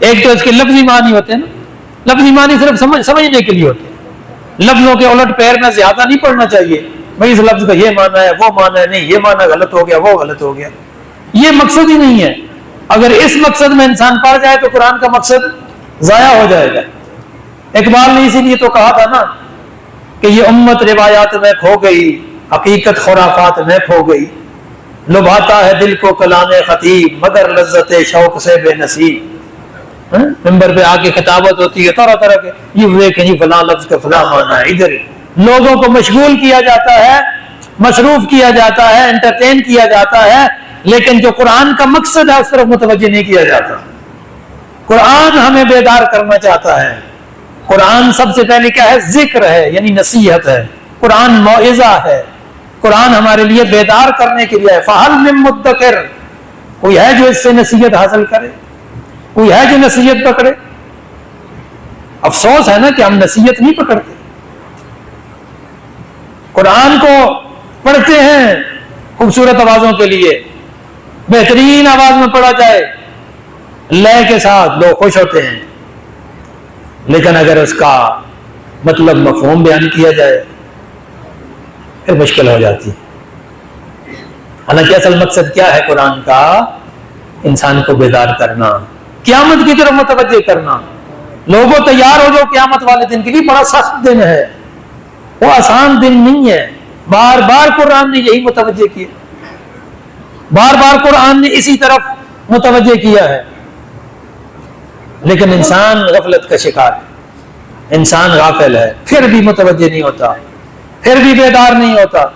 ایک تو اس کے لفظی معنی ہوتے ہیں نا، لفظی معنی صرف سمجھنے کے لیے ہوتے ہیں، لفظوں کے الٹ پیر میں زیادہ نہیں پڑھنا چاہیے، بھائی اس لفظ کا یہ معنی ہے وہ معنی ہے، نہیں یہ معنی غلط ہو گیا وہ غلط ہو گیا، یہ مقصد ہی نہیں ہے۔ اگر اس مقصد میں انسان پڑ جائے تو قرآن کا مقصد ضائع ہو جائے گا۔ اقبال نے اسی لیے تو کہا تھا نا کہ یہ امت روایات میں کھو گئی، حقیقت خرافات میں کھو گئی، لبھاتا ہے دل کو کلام خطیب مگر لذت شوق سے بے نصیب۔ ممبر پہ آ کے خطابت ہوتی ہے طرح طرح کے، یہ دیکھیں جی فلاں لفظ کا فلاں معنی ہے، ادھر لوگوں کو مشغول کیا جاتا ہے، مصروف کیا جاتا ہے، انٹرٹین کیا جاتا ہے، لیکن جو قرآن کا مقصد ہے اس طرف متوجہ نہیں کیا جاتا۔ قرآن ہمیں بیدار کرنا چاہتا ہے۔ قرآن سب سے پہلے کیا ہے؟ ذکر ہے، یعنی نصیحت ہے، قرآن موعظہ ہے، قرآن ہمارے لیے بیدار کرنے کے لیے ہے۔ فَهَلْ مِن مُدَّكِرٍ، کوئی ہے جو اس سے نصیحت حاصل کرے، کوئی ہے جو نصیحت پکڑے؟ افسوس ہے نا کہ ہم نصیحت نہیں پکڑتے۔ قرآن کو پڑھتے ہیں خوبصورت آوازوں کے لیے، بہترین آواز میں پڑھا جائے، لے کے ساتھ لوگ خوش ہوتے ہیں، لیکن اگر اس کا مطلب مفہوم بیان کیا جائے پھر مشکل ہو جاتی ہے۔ حالانکہ اصل مقصد کیا ہے قرآن کا؟ انسان کو بیدار کرنا، قیامت کی طرف متوجہ کرنا۔ لوگوں تیار ہو جو قیامت والے دن کے لیے، بڑا سخت دن ہے، وہ آسان دن نہیں ہے۔ بار بار قرآن نے یہی متوجہ کیا، بار بار قرآن نے اسی طرف متوجہ کیا ہے، لیکن انسان غفلت کا شکار ہے، انسان غافل ہے، پھر بھی متوجہ نہیں ہوتا، پھر بھی بیدار نہیں ہوتا۔